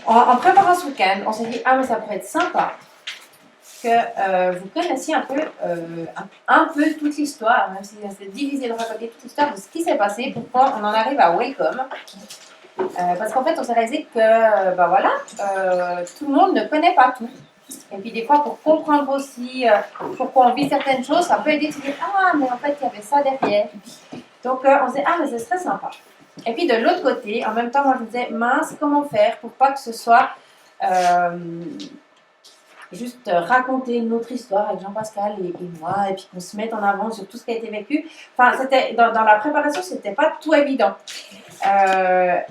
En préparant ce week-end, on s'est dit, ah mais ça pourrait être sympa que vous connaissiez un peu toute l'histoire, même si c'est difficile de raconter toute l'histoire de ce qui s'est passé, pourquoi on en arrive à Welcome. Parce qu'en fait, on s'est réalisé que, tout le monde ne connaît pas tout. Et puis des fois, pour comprendre aussi pourquoi on vit certaines choses, ça peut aider de se dire, ah mais en fait, il y avait ça derrière. Donc on s'est dit, ah mais ce serait sympa. Et puis de l'autre côté, en même temps, moi je me disais, mince, comment faire pour pas que ce soit juste raconter notre histoire avec Jean-Pascal et moi, et puis qu'on se mette en avant sur tout ce qui a été vécu. Enfin, c'était, dans la préparation, c'était pas tout évident.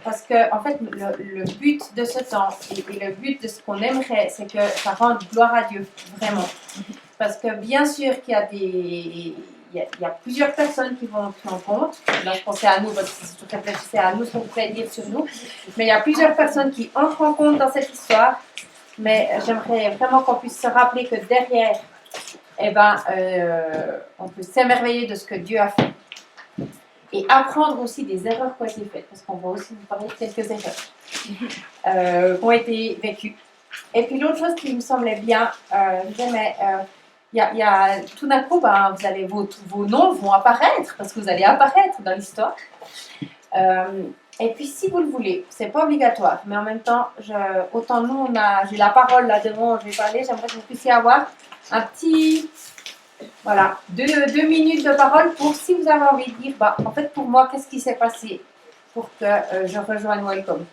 Parce que, en fait, le but de ce temps et le but de ce qu'on aimerait, c'est que ça rende gloire à Dieu, vraiment. Parce que bien sûr qu'il y a il y a plusieurs personnes qui vont entrer en compte. Là, je pensais à nous, parce que je réfléchissais à nous, ce qu'on pouvait dire sur nous. Mais il y a plusieurs personnes qui entrent en compte dans cette histoire. Mais j'aimerais vraiment qu'on puisse se rappeler que derrière, on peut s'émerveiller de ce que Dieu a fait. Et apprendre aussi des erreurs qui ont été faites, parce qu'on va aussi vous parler de quelques erreurs qui ont été vécues. Et puis l'autre chose qui me semblait bien, je disais, mais tout d'un coup, vous allez, vos noms vont apparaître, parce que vous allez apparaître dans l'histoire. Et puis si vous le voulez, c'est pas obligatoire, mais en même temps, autant nous, j'ai la parole là devant, je vais parler, j'aimerais que vous puissiez avoir un petit, voilà, deux minutes de parole pour si vous avez envie de dire, en fait pour moi, qu'est-ce qui s'est passé pour que je rejoigne Welcome.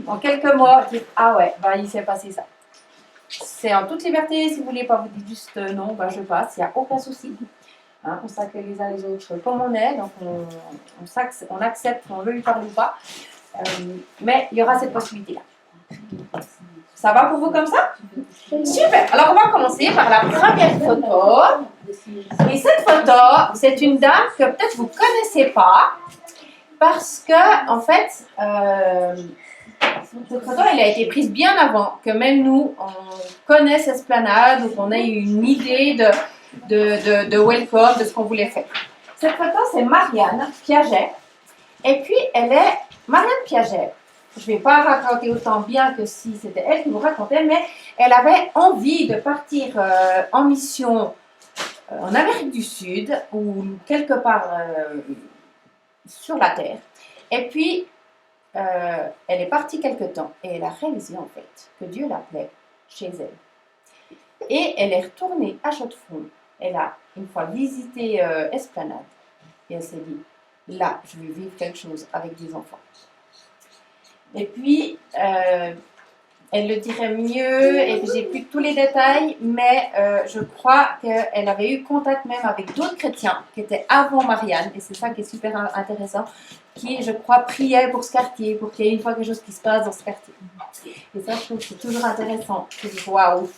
En quelques mots, dire, ah ouais, il s'est passé ça. C'est en toute liberté, si vous voulez pas, vous dites juste non, je passe, il n'y a aucun souci. Hein, on s'accueille les uns les autres comme on est, donc on accepte qu'on veut lui parler ou pas, mais il y aura cette possibilité-là. Ça va pour vous comme ça? Super. Alors on va commencer par la première photo. Et cette photo, c'est une dame que peut-être vous ne connaissez pas, parce que en fait, cette photo, elle a été prise bien avant que même nous, on connaisse Esplanade ou qu'on ait une idée de Welcome, de ce qu'on voulait faire. Cette photo, c'est Marianne Piaget. Et puis, Marianne Piaget. Je ne vais pas raconter autant bien que si c'était elle qui vous racontait, mais elle avait envie de partir en mission en Amérique du Sud ou quelque part sur la Terre. Et puis, elle est partie quelque temps et elle a réalisé en fait que Dieu l'appelait chez elle. Et elle est retournée à Chaux-de-Fonds. Elle a une fois visité Esplanade et elle s'est dit, là, je vais vivre quelque chose avec des enfants. Et puis, elle le dirait mieux, et puis j'ai plus tous les détails, mais je crois qu'elle avait eu contact même avec d'autres chrétiens qui étaient avant Marianne, et c'est ça qui est super intéressant, qui, je crois, priaient pour ce quartier, pour qu'il y ait une fois quelque chose qui se passe dans ce quartier. Et ça, je trouve que c'est toujours intéressant. Je dis, waouh!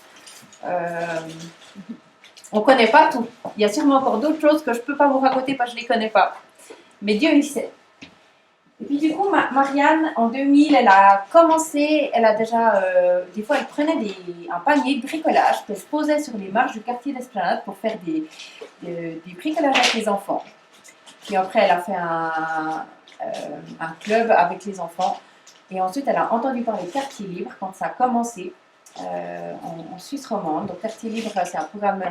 On ne connaît pas tout. Il y a sûrement encore d'autres choses que je ne peux pas vous raconter parce que je ne les connais pas. Mais Dieu, il sait. Et puis du coup, Marianne, en 2000, elle a commencé, elle a déjà, des fois, elle prenait un panier de bricolage qu'elle se posait sur les marches du quartier d'Esplanade pour faire des bricolages avec les enfants. Puis après, elle a fait un club avec les enfants. Et ensuite, elle a entendu parler de Quartier Libre quand ça a commencé en Suisse romande. Donc Quartier Libre, c'est un programme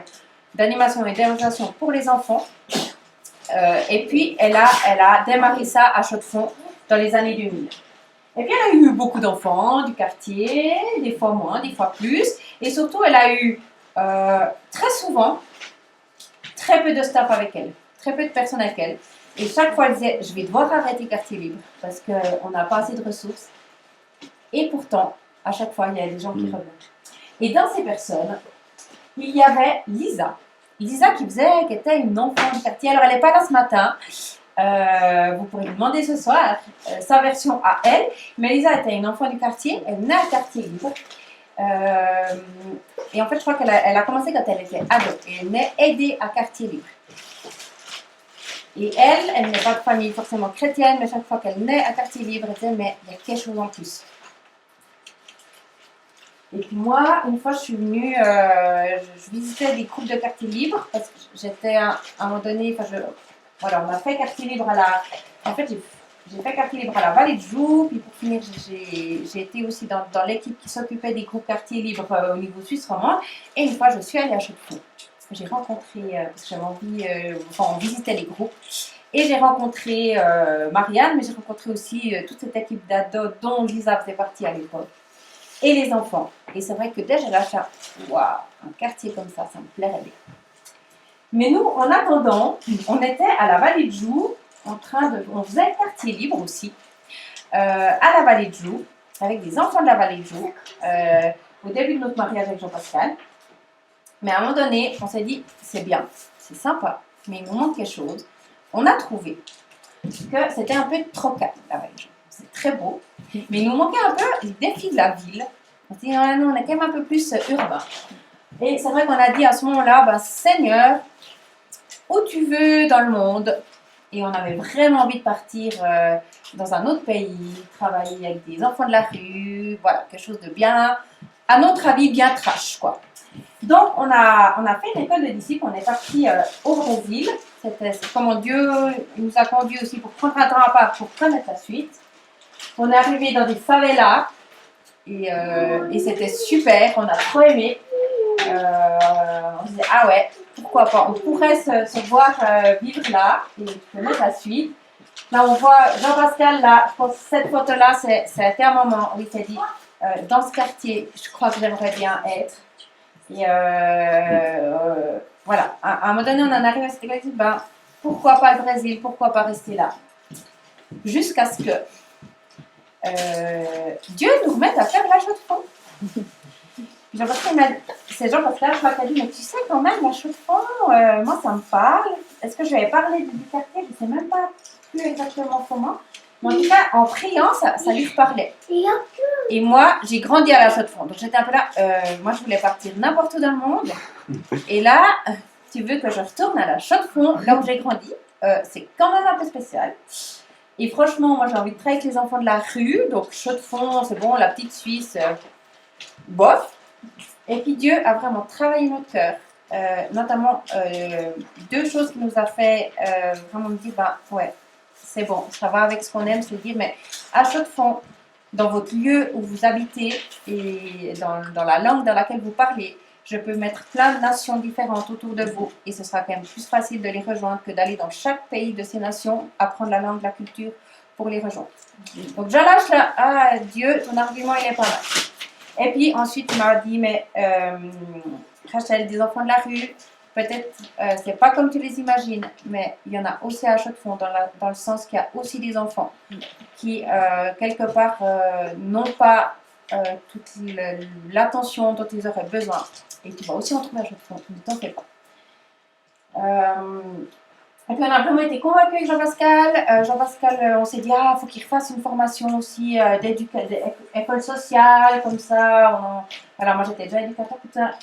d'animation et d'éducation pour les enfants. Et puis, elle a démarré ça à Chaux-de-Fonds dans les années 2000. Et puis, elle a eu beaucoup d'enfants du quartier, des fois moins, des fois plus. Et surtout, elle a eu très souvent très peu de staff avec elle, très peu de personnes avec elle. Et chaque fois, elle disait, je vais devoir arrêter Quartier Libre parce qu'on n'a pas assez de ressources. Et pourtant, à chaque fois, il y a des gens qui revenaient. Et dans ces personnes, il y avait Lisa. Lisa qui était une enfant du quartier. Alors, elle n'est pas là ce matin. Vous pourrez lui demander ce soir sa version à elle. Mais Lisa était une enfant du quartier. Elle naît à Quartier Libre. Et en fait, je crois qu'elle a commencé quand elle était ado. Et elle naît aidée à Quartier Libre. Et elle n'est pas de famille forcément chrétienne, mais chaque fois qu'elle naît à Quartier Libre, elle dit, mais il y a quelque chose en plus. Et puis moi, une fois, je suis venue, je visitais des groupes de Quartier Libre, parce que j'étais à un moment donné, voilà, on a fait Quartier Libre en fait, j'ai fait quartier libre à la Vallée de Joux, puis pour finir, j'ai été aussi dans l'équipe qui s'occupait des groupes quartier libre au niveau suisse romand. Et une fois, je suis allée à Chaux-de-Fonds. J'ai rencontré, parce que j'avais envie, enfin, on visitait les groupes. Et j'ai rencontré Marianne, mais j'ai rencontré aussi toute cette équipe d'ados dont Lisa faisait partie à l'époque. Et les enfants. Et c'est vrai que dès que j'ai lâché, waouh, un quartier comme ça me plairait bien. Mais nous, en attendant, on était à la Vallée de Joux, on faisait un quartier libre aussi, à la Vallée de Joux, avec des enfants de la Vallée de Joux, au début de notre mariage avec Jean-Pascal. Mais à un moment donné, on s'est dit, c'est bien, c'est sympa, mais il nous manque quelque chose. On a trouvé que c'était un peu trop calme, la Vallée de Joux. C'est très beau, mais il nous manquait un peu les défis de la ville. On s'est dit, ah, non, on est quand même un peu plus urbain. Et c'est vrai qu'on a dit à ce moment-là, ben, Seigneur, où tu veux dans le monde. Et on avait vraiment envie de partir dans un autre pays, travailler avec des enfants de la rue, voilà, quelque chose de bien, à notre avis, bien trash, quoi. Donc, on a fait une école de disciples, on est parti au Brésil. C'est comment Dieu nous a conduits aussi pour prendre un temps à part pour connaître la suite. On est arrivé dans des favelas et c'était super, on a trop aimé. On se disait, ah ouais, pourquoi pas, on pourrait se voir vivre là et connaître la suite. Là, on voit Jean-Pascal, là, je pense que cette photo-là, c'était un moment où il s'est dit, dans ce quartier, je crois que j'aimerais bien être. Et voilà, à un moment donné, on en arrive à cette église, ben, pourquoi pas le Brésil, pourquoi pas rester là? Jusqu'à ce que Dieu nous remette à faire la Chaux-de-Fonds. C'est Jean-Pascal, je crois qu'il a dit, mais tu sais quand même, la Chaux-de-Fonds, moi ça me parle. Est-ce que je lui avais parlé du quartier? Je ne sais même pas plus exactement comment. Mais en tout cas, en priant, ça lui parlait. Et moi, j'ai grandi à la Chaux-de-Fonds. Donc j'étais un peu là, moi je voulais partir n'importe où dans le monde. Et là, tu veux que je retourne à la Chaux-de-Fonds, là où j'ai grandi. C'est quand même un peu spécial. Et franchement, moi j'ai envie de travailler avec les enfants de la rue. Donc Chaux-de-Fonds, c'est bon, la petite Suisse, bof. Et puis Dieu a vraiment travaillé notre cœur, notamment deux choses qui nous a fait vraiment me dire, bah ouais, c'est bon, ça va avec ce qu'on aime, c'est dire, mais à Chaux-de-Fonds, dans votre lieu où vous habitez et dans la langue dans laquelle vous parlez, je peux mettre plein de nations différentes autour de vous et ce sera quand même plus facile de les rejoindre que d'aller dans chaque pays de ces nations, apprendre la langue, la culture pour les rejoindre. Donc je lâche là, ah Dieu, ton argument il est pas mal. Et puis ensuite, il m'a dit, mais Rachel, des enfants de la rue, peut-être, c'est pas comme tu les imagines, mais il y en a aussi à Chaux-de-Fonds, dans le sens qu'il y a aussi des enfants qui, quelque part, n'ont pas toute l'attention dont ils auraient besoin. Et tu vas aussi en trouver à Chaux-de-Fonds, ne t'en fais pas. Et puis on a vraiment été convaincus avec Jean-Pascal. Jean-Pascal, on s'est dit, ah, il faut qu'il refasse une formation aussi d'école sociale, comme ça. Voilà, moi j'étais déjà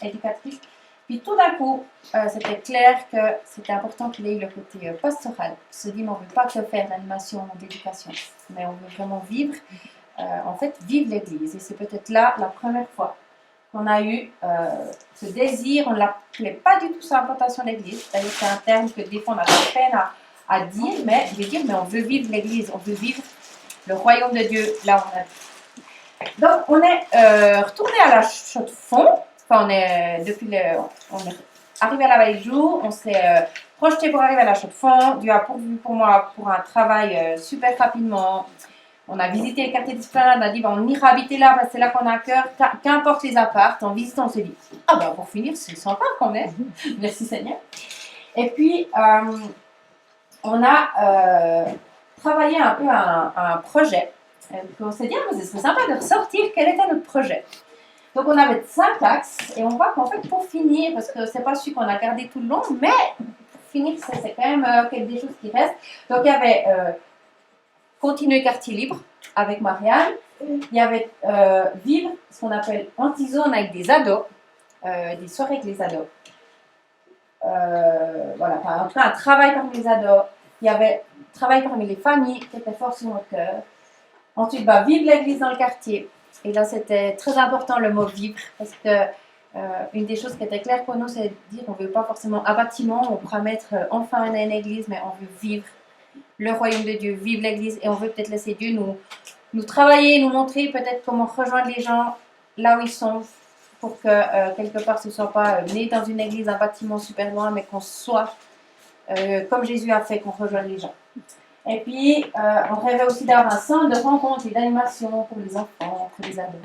éducatrice. Puis tout d'un coup, c'était clair que c'était important qu'il ait eu le côté pastoral. On se dit, mais on ne veut pas que faire l'animation d'éducation, mais on veut vraiment vivre, en fait, vivre l'Église. Et c'est peut-être là la première fois qu'on a eu ce désir, on ne l'appelait pas du tout ça implantation d'église, c'est-à-dire que c'est un terme que des fois on a de peine à dire, mais je veux dire, mais on veut vivre l'église, on veut vivre le royaume de Dieu, là où on a. Donc on est retourné à la Chaux-de-Fonds, enfin on est arrivé à la Vallée de Joux, on s'est projeté pour arriver à la Chaux-de-Fonds, Dieu a pourvu pour moi pour un travail super rapidement. On a visité les quartiers d'Esplanade, on a dit ben, on ira habiter là parce que c'est là qu'on a un cœur, qu'importe les apparts. En visitant, on s'est dit ah ben pour finir, c'est sympa quand même. Merci Seigneur. Et puis on a travaillé un peu à un projet. On s'est dit ah, ce serait sympa de ressortir quel était notre projet. Donc on avait 5 axes et on voit qu'en fait pour finir, parce que c'est pas celui qu'on a gardé tout le long, mais pour finir c'est quand même des choses qui restent. Donc il y avait continuer quartier libre avec Marianne. Il y avait vivre ce qu'on appelle anti-zone avec des ados, des soirées avec les ados. Voilà, en tout cas un travail parmi les ados. Il y avait travail parmi les familles qui était fort sur notre cœur. Ensuite, vivre l'église dans le quartier. Et là, c'était très important le mot vivre parce que une des choses qui était claire pour nous, c'est de dire qu'on ne veut pas forcément un bâtiment, on pourra mettre enfin une église, mais on veut vivre le royaume de Dieu, vivre l'Église, et on veut peut-être laisser Dieu nous travailler, nous montrer peut-être comment rejoindre les gens là où ils sont, pour que quelque part ce ne soit pas né dans une église, un bâtiment super loin, mais qu'on soit comme Jésus a fait, qu'on rejoigne les gens. Et puis, on rêvait aussi d'avoir un centre de rencontre et d'animation pour les enfants, pour les ados.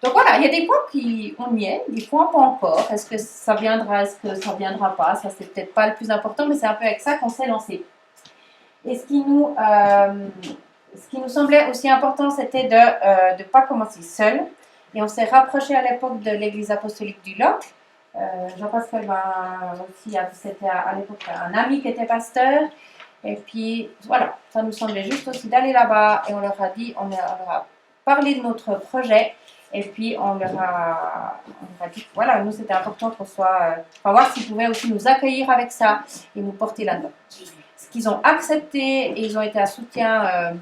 Donc voilà, il y a des points qui, on y est, des points pas encore. Est-ce que ça viendra, est-ce que ça viendra pas? Ça, c'est peut-être pas le plus important, mais c'est un peu avec ça qu'on s'est lancé. Et ce qui nous semblait aussi important, c'était de ne pas commencer seul. Et on s'est rapproché à l'époque de l'église apostolique du Loc. Jean-Pascal aussi, c'était à l'époque un ami qui était pasteur. Et puis voilà, ça nous semblait juste aussi d'aller là-bas et on leur a dit, on leur a parlé de notre projet. Et puis on leur a dit que voilà, nous c'était important qu'on soit, voir s'ils pouvaient aussi nous accueillir avec ça et nous porter là-dedans. Ce qu'ils ont accepté et ils ont été un soutien,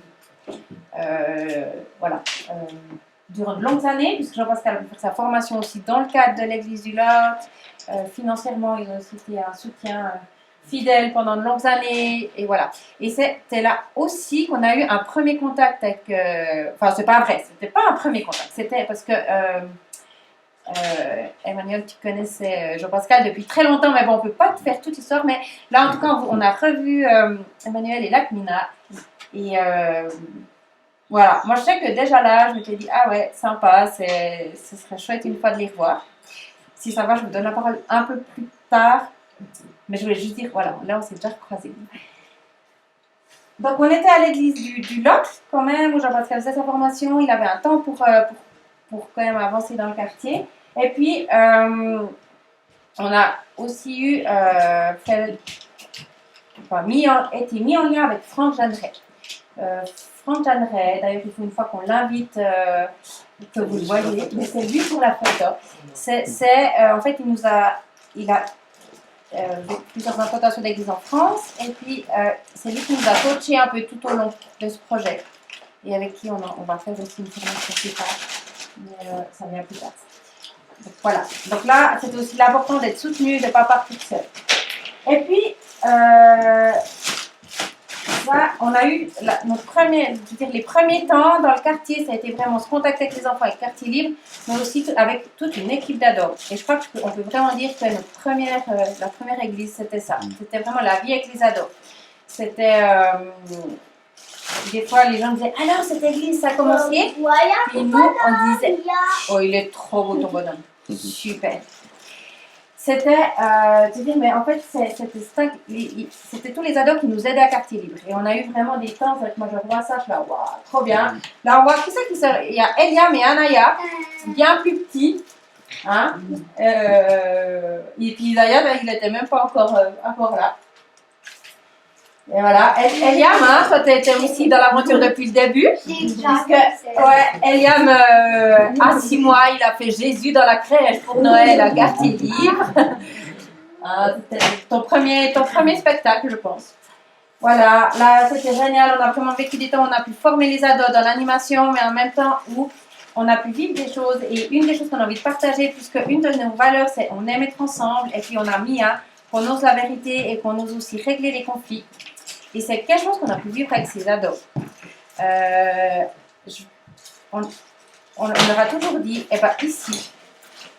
durant de longues années, puisque Jean-Pascal a pu faire sa formation aussi dans le cadre de l'Église du Lot. Financièrement, ils ont aussi été un soutien fidèle pendant de longues années, et voilà. Et c'était là aussi qu'on a eu un premier contact avec... c'est pas vrai, c'était pas un premier contact, c'était parce que... Emmanuel, tu connaissais Jean-Pascal depuis très longtemps, mais bon, on ne peut pas te faire toute l'histoire, mais là, en tout cas, on a revu Emmanuel et Lakmina, et voilà, moi je sais que déjà là, je m'étais dit, ah ouais, sympa, ce serait chouette une fois de les revoir. Si ça va, je vous donne la parole un peu plus tard, mais je voulais juste dire, voilà, là on s'est déjà recroisés. Donc on était à l'église du Lot, quand même, où Jean-Pascal faisait sa formation, il avait un temps pour quand même avancer dans le quartier. Et puis, on a aussi été mis en lien avec Franck Jeanneret. Franck Jeanneret, d'ailleurs, il faut une fois qu'on l'invite, que vous le voyez, mais c'est lui pour la photo. En fait, il a plusieurs implantations d'églises en France, et puis c'est lui qui nous a coaché un peu tout au long de ce projet, et avec qui on va faire aussi une formation plus tard, mais ça vient plus tard. Donc, voilà, donc là, c'était aussi important d'être soutenu, de ne pas partir toute seule. Et puis, on a eu les premiers temps dans le quartier, ça a été vraiment ce contact avec les enfants, avec Quartier Libre, mais aussi avec toute une équipe d'ados. Et je crois qu'on peut vraiment dire que la première église, c'était ça. C'était vraiment la vie avec les ados. C'était... des fois, les gens disaient, alors cette église, ça a commencé. Puis nous, on disait, oh, il est trop beau ton bonhomme. Super. C'était de dire, mais en fait, c'était tous les ados qui nous aidaient à Quartier Libre. Et on a eu vraiment des temps, moi je vois ça, je suis là, waouh, trop bien. Là, on voit qui c'est qui sort. Il y a Eliam et Anaya, bien plus petits. Hein? Et puis Isaiah, il n'était même pas encore là. Et voilà, Eliam, toi tu étais aussi dans l'aventure depuis le début. Eliam, à 6 mois, il a fait Jésus dans la crèche pour Noël à Quartier Libre. C'était ton premier spectacle, je pense. Voilà, là c'était génial, on a vraiment vécu des temps, on a pu former les ados dans l'animation, mais en même temps où on a pu vivre des choses. Et une des choses qu'on a envie de partager, puisque une de nos valeurs, c'est on aime être ensemble, et puis on a Mia, qu'on ose la vérité et qu'on ose aussi régler les conflits. Et c'est quelque chose qu'on a pu vivre avec ces ados. On leur a toujours dit, ici,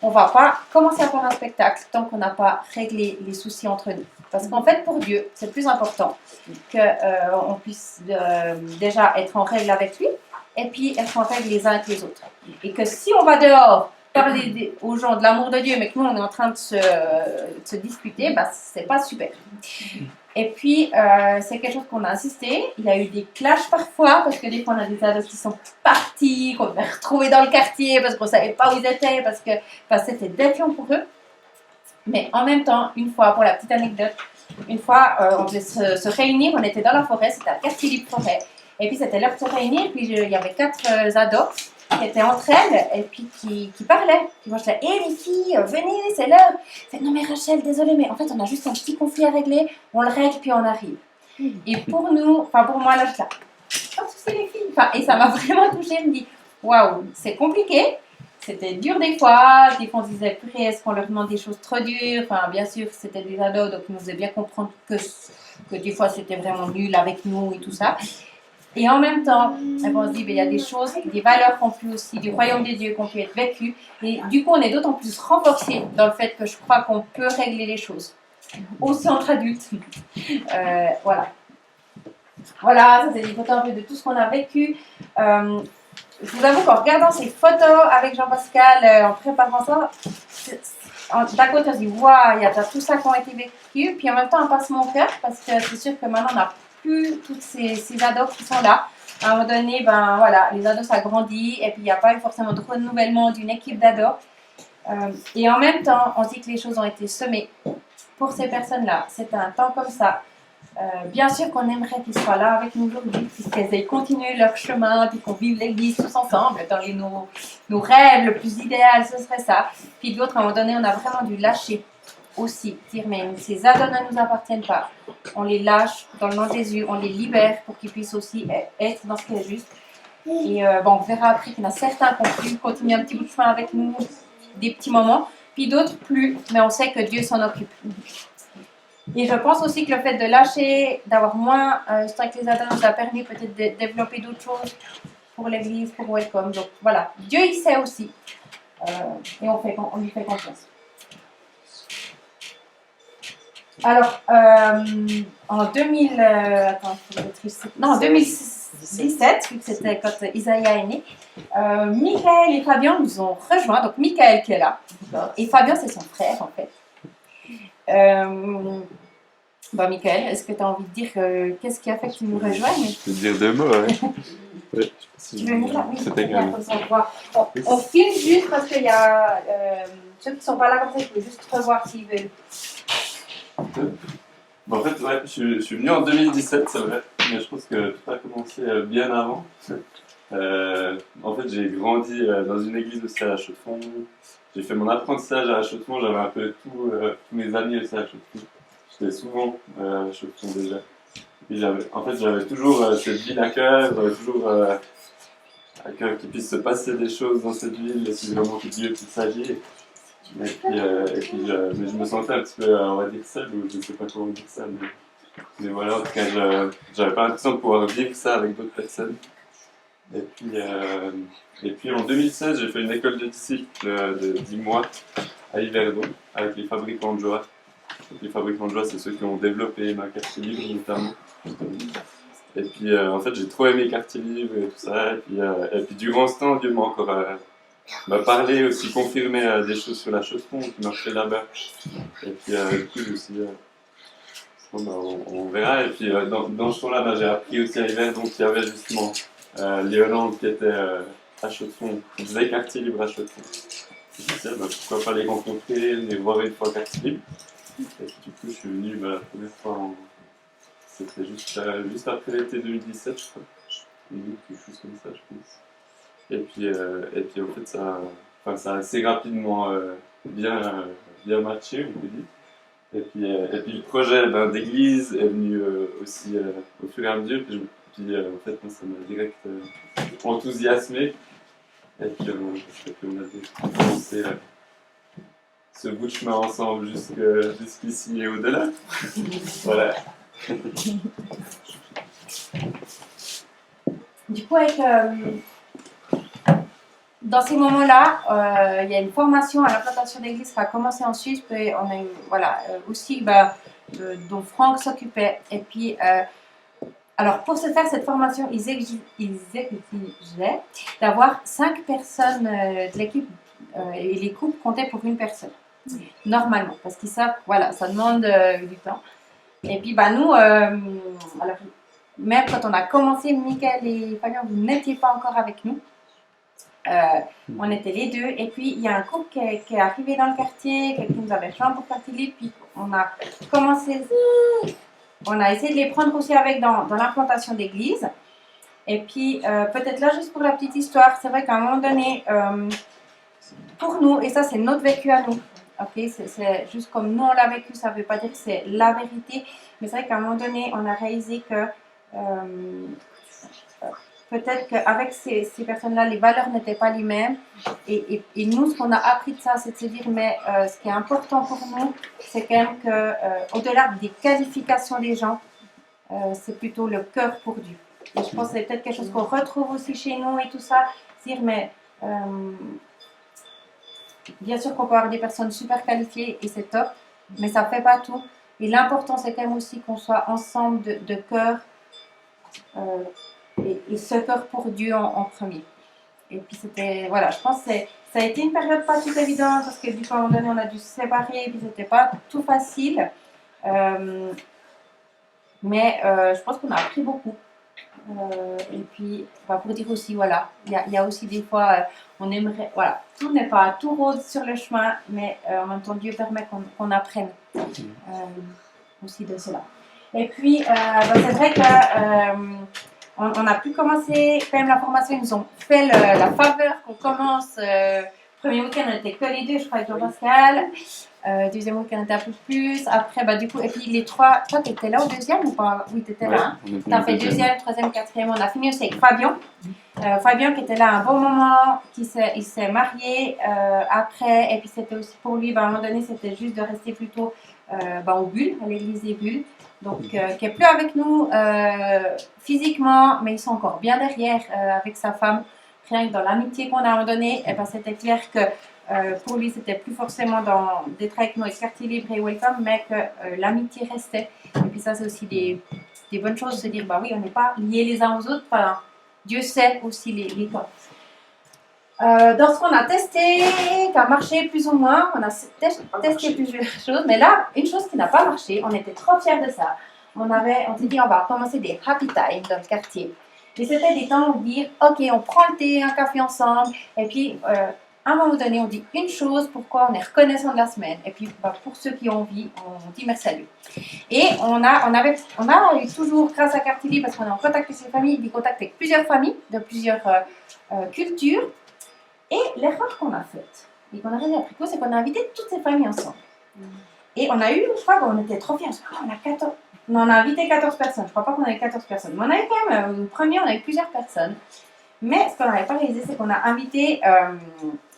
on ne va pas commencer à faire un spectacle tant qu'on n'a pas réglé les soucis entre nous. Parce qu'en fait, pour Dieu, c'est plus important qu'on puisse déjà être en règle avec lui et puis être en règle les uns avec les autres. Et que si on va dehors parler aux gens de l'amour de Dieu, mais que nous, on est en train de se disputer, c'est pas super. Et puis, c'est quelque chose qu'on a insisté. Il y a eu des clashs parfois, parce que des fois, on a des ados qui sont partis, qu'on devait retrouver dans le quartier, parce qu'on ne savait pas où ils étaient, parce que c'était défiant pour eux. Mais en même temps, une fois, pour la petite anecdote, une fois, on devait se réunir, on était dans la forêt, c'était à Quartier Libre Forêt. Et puis, c'était l'heure de se réunir, puis il y avait 4 ados qui étaient entre elles, et puis qui parlaient. Puis moi, je disais, hé les filles, venez, c'est l'heure. Non mais Rachel, désolée, mais en fait, on a juste un petit conflit à régler, on le règle, puis on arrive. Et pour moi, là, je dis, pas de soucis les filles. Et ça m'a vraiment touchée, je me dis, waouh, c'est compliqué, c'était dur des fois on se disait, purée, est-ce qu'on leur demande des choses trop dures? Bien sûr, c'était des ados, donc ils nous faisaient bien comprendre que que des fois c'était vraiment nul avec nous et tout ça. Et en même temps, on se dit, il y a des choses, des valeurs qu'on peut aussi, du royaume des dieux qu'on peut être vécues. Et du coup, on est d'autant plus renforcés dans le fait que je crois qu'on peut régler les choses. Aussi entre adultes. Voilà. Voilà, ça c'est des photos un peu de tout ce qu'on a vécu. Je vous avoue qu'en regardant ces photos avec Jean-Pascal, en préparant ça, d'un côté on se dit, waouh, il y a déjà tout ça qui a été vécu, puis en même temps on passe mon cœur, parce que c'est sûr que maintenant on n'a plus tous ces ados qui sont là. À un moment donné, ben voilà, les ados ça grandit, et puis il n'y a pas eu forcément de renouvellement d'une équipe d'ados. Et en même temps, on dit que les choses ont été semées pour ces personnes-là. C'est un temps comme ça. Bien sûr qu'on aimerait qu'ils soient là avec nous aujourd'hui, puisqu'elles aient continué leur chemin, puis qu'on vive l'église tous ensemble. Dans nos rêves, le plus idéal, ce serait ça. Puis d'autres, à un moment donné, on a vraiment dû lâcher aussi. Dire, mais ces ados ne nous appartiennent pas. On les lâche dans le nom de Jésus, on les libère pour qu'ils puissent aussi être dans ce qui est juste. Et bon, on verra après qu'il y en a certains qui ont pu continuer un petit bout de chemin avec nous, des petits moments, puis d'autres plus, mais on sait que Dieu s'en occupe. Et je pense aussi que le fait de lâcher, d'avoir moins ce temps avec les ados, nous a permis peut-être de développer d'autres choses pour l'église, pour Welcome. Donc voilà, Dieu il sait aussi. Et on lui fait confiance. Alors, en 2017, vu que c'était quand Isaïa est né, Michael et Fabien nous ont rejoints. Donc Michael qui est là, et Fabien c'est son frère en fait. Michael, est-ce que tu as envie de dire qu'est-ce qui a fait que tu nous rejoignes? Je peux dire deux mots, ouais. Ouais, si tu veux venir là? Oui, c'était quand même. On filme juste parce qu'il y a ceux qui ne sont pas là comme ça, je peux juste revoir s'ils veulent. Bon, en fait, ouais, je suis venu en 2017, c'est vrai, mais je pense que tout a commencé bien avant. En fait, j'ai grandi dans une église aussi à Chaux-de-Fonds. J'ai fait mon apprentissage à Chaux-de-Fonds, j'avais un peu tous mes amis aussi à Chaux-de-Fonds. J'étais souvent à Chaux-de-Fonds déjà. Et j'avais toujours cette ville à cœur, toujours à cœur qu'il puisse se passer des choses dans cette ville, et si vraiment que Dieu puisse agir. Mais je me sentais un petit peu, on va dire, seul, ou je ne sais pas comment dire ça, mais voilà, en tout cas, j'avais pas l'impression de pouvoir vivre ça avec d'autres personnes. Et puis en 2016, j'ai fait une école de disciples de 10 mois à Yverdon, avec les fabricants de joie. Donc, les fabricants de joie, c'est ceux qui ont développé ma carte libre, notamment. Et puis en fait, j'ai trop aimé carte libre et tout ça. Et puis durant ce temps, Dieu m'a encore parlé, aussi confirmé des choses sur la Chaux-de-Fonds qui marchaient là-bas. Et puis du coup, aussi, on verra. Et puis dans ce temps-là, j'ai appris aussi à Yverdon qu'il y avait justement Léolande qui était à Chaux-de-Fonds, qui faisait quartier libre à Chaux-de-Fonds. Je me disais, pourquoi pas les rencontrer, les voir une fois quartier libre. Et puis du coup, je suis venu la première fois, c'était juste après l'été 2017, je crois. Quelque chose comme ça, je pense. Et puis en fait, ça a assez rapidement bien matché, on peut dire. Et puis le projet d'église est venu aussi au fur et à mesure. Puis en fait, moi, ça m'a direct enthousiasmé. Et puis on a commencé ce bout de chemin ensemble jusqu'ici et au-delà. Voilà. Du coup, dans ces moments-là, il y a une formation à l'implantation d'église qui a commencé en Suisse. Puis on a eu, aussi dont Franck s'occupait. Et puis, alors pour se faire cette formation, ils exigeaient d'avoir 5 personnes de l'équipe et les couples comptaient pour une personne. Normalement, parce qu'ils savent, ça demande du temps. Et puis, nous, alors, même quand on a commencé, Michael et Fabien, vous n'étiez pas encore avec nous. On était les deux. Et puis, il y a un couple qui est arrivé dans le quartier, quelqu'un nous avait rejoint pour quartier libre. Puis, on a essayé de les prendre aussi avec dans l'implantation d'église. Et puis, peut-être là, juste pour la petite histoire, c'est vrai qu'à un moment donné, pour nous, et ça, c'est notre vécu à nous. Okay, c'est juste comme nous on l'a vécu, ça ne veut pas dire que c'est la vérité, mais c'est vrai qu'à un moment donné, on a réalisé que peut-être qu'avec ces personnes-là, les valeurs n'étaient pas les mêmes. Et nous, ce qu'on a appris de ça, c'est de se dire, mais ce qui est important pour nous, c'est quand même qu'au-delà des qualifications des gens, c'est plutôt le cœur pour Dieu. Et je pense que c'est peut-être quelque chose qu'on retrouve aussi chez nous et tout ça. Dire, mais bien sûr qu'on peut avoir des personnes super qualifiées et c'est top, mais ça ne fait pas tout. Et l'important, c'est quand même aussi qu'on soit ensemble de cœur et ce cœur pour Dieu en premier. Et puis c'était, voilà, je pense que ça a été une période pas tout évidente parce que du coup, à un moment donné, on a dû se séparer, puis c'était pas tout facile. Mais je pense qu'on a appris beaucoup. Et puis, pour dire aussi, voilà, il y a aussi des fois, on aimerait, voilà, tout n'est pas tout rose sur le chemin, mais en même temps, Dieu permet qu'on apprenne aussi de cela. Et puis, c'est vrai que on a pu commencer quand même la formation, ils nous ont fait la faveur qu'on commence. Premier week-end, on était que les deux, je crois, avec Jean-Pascal. Deuxième week-end, on était un peu plus. Après, du coup, et puis les trois. Toi, tu étais là au deuxième ou pas? Oui, tu étais là. Hein? Tu as fait deuxième, troisième, quatrième. On a fini aussi avec Fabien. Fabien qui était là un bon moment, il s'est marié après. Et puis, c'était aussi pour lui, à un moment donné, c'était juste de rester plutôt au Bulle, à l'église des Bulles. Donc, qui n'est plus avec nous physiquement, mais ils sont encore bien derrière avec sa femme. Rien que dans l'amitié qu'on a à un moment donné, c'était clair que pour lui, c'était plus forcément d'être avec nous avec Quartier Libre et Welcome, mais que l'amitié restait. Et puis ça, c'est aussi des bonnes choses de se dire, oui, on n'est pas liés les uns aux autres. Enfin, Dieu sait aussi les temps. Dans ce qu'on a testé, qui a marché plus ou moins, on a testé plusieurs choses, mais là, une chose qui n'a pas marché, on était trop fiers de ça. On s'est dit, on va commencer des happy time dans le quartier. Et c'était des temps où dire, ok, on prend le thé, un café ensemble, et puis à un moment donné, on dit une chose, pourquoi on est reconnaissant de la semaine. Et puis, pour ceux qui ont envie, on dit merci à Dieu. Et on a eu toujours, grâce à Quartier Libre, parce qu'on est en contact avec ces familles, des contacts avec plusieurs familles, de plusieurs cultures. Et l'erreur qu'on a faite, et qu'on a réalisé après coup, c'est qu'on a invité toutes ces familles ensemble. Et on a eu une fois, on était trop fiers, on a invité 14 personnes. Je ne crois pas qu'on avait 14 personnes. Mais on avait quand même, au premier, on avait plusieurs personnes. Mais ce qu'on n'avait pas réalisé, c'est qu'on a invité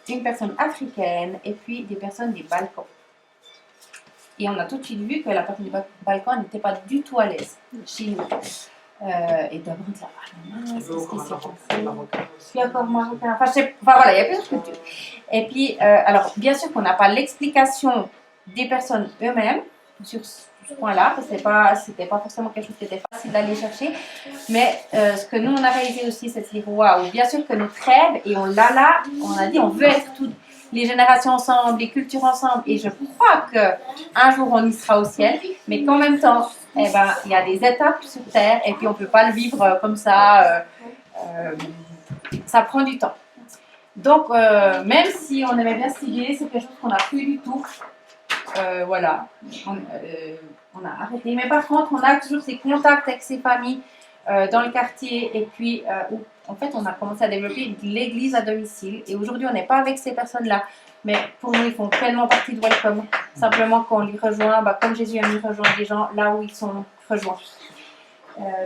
une personne africaine et puis des personnes des Balkans. Et on a tout de suite vu que la personne des Balkans n'était pas du tout à l'aise chez nous. Et d'abord, on dit, qu'est-ce qui s'est passé? Puis encore marocain. Voilà, il y a plusieurs cultures. Et puis, alors, bien sûr qu'on n'a pas l'explication des personnes eux-mêmes sur ce point-là, parce que c'était pas forcément quelque chose qui était facile d'aller chercher. Mais ce que nous, on a réalisé aussi, c'est de se dire, waouh, bien sûr que notre rêve, et on l'a là, on a dit, on veut être toutes les générations ensemble, les cultures ensemble, et je crois qu'un jour, on y sera au ciel, mais qu'en même temps, il y a des étapes sur Terre, et puis on ne peut pas le vivre comme ça, ça prend du temps. Donc, même si on aimait bien stiller, c'est quelque chose qu'on n'a plus du tout. Voilà, on a arrêté. Mais par contre, on a toujours ces contacts avec ces familles dans le quartier. Et puis, en fait, on a commencé à développer l'église à domicile. Et aujourd'hui, on n'est pas avec ces personnes-là. Mais pour nous, ils font pleinement partie de Welcome. Simplement, quand on les rejoint, comme Jésus aime rejoindre les gens là où ils sont rejoints.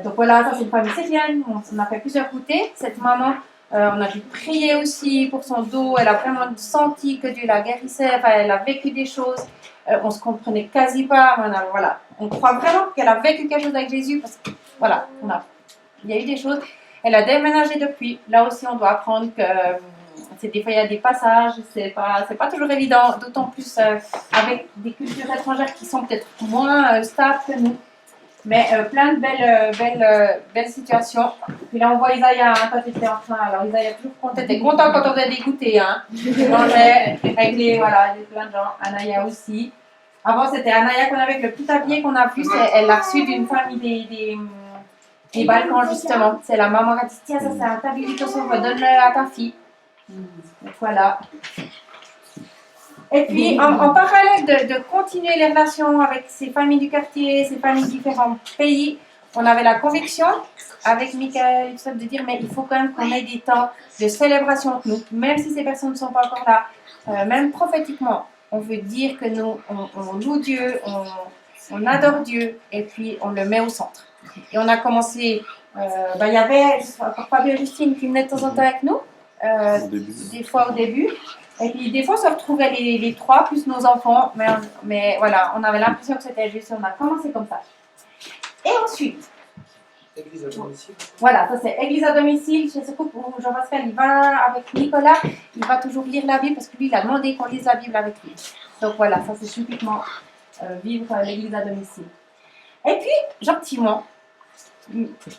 Donc voilà, ça c'est une famille syrienne. On a fait plusieurs goûters. Cette maman, on a dû prier aussi pour son dos. Elle a vraiment senti que Dieu la guérissait. Enfin, elle a vécu des choses. On se comprenait quasi pas. On croit vraiment qu'elle a vécu quelque chose avec Jésus parce que voilà, il y a eu des choses. Elle a déménagé depuis. Là aussi, on doit apprendre que des fois il y a des passages. C'est pas toujours évident, d'autant plus avec des cultures étrangères qui sont peut-être moins stables que nous. Mais plein de belles situations. Puis là, on voit Isaïa, quand tu étais en train. Alors, Isaïa, toujours content. T'étais content quand on faisait des goûters, hein. Avec plein de gens. Anaya aussi. Avant, c'était Anaya qu'on avait avec le petit habillé qu'on a vu. Elle l'a reçu d'une famille des Balkans, justement. C'est la maman qui a dit, tiens, ça c'est un tablier de sauve, donne-le à ta fille. Donc, voilà. Et puis, en parallèle de continuer les relations avec ces familles du quartier, ces familles de différents pays, on avait la conviction, avec Michael, de dire, mais il faut quand même qu'on ait des temps de célébration entre nous, même si ces personnes ne sont pas encore là, même prophétiquement, on veut dire que nous, on loue Dieu, on adore Dieu, et puis on le met au centre. Et on a commencé, il y avait Fabien et Justine qui venaient de temps en temps avec nous, des fois au début. Et puis des fois, on se retrouvait les trois, plus nos enfants, mais voilà, on avait l'impression que c'était juste, on a commencé comme ça. Et ensuite, Église à domicile. Voilà, ça c'est Église à domicile chez ce couple où Jean-Pascal il va avec Nicolas, il va toujours lire la Bible parce que lui il a demandé qu'on lise la Bible avec lui. Donc voilà, ça c'est typiquement vivre l'Église à domicile. Et puis, gentiment,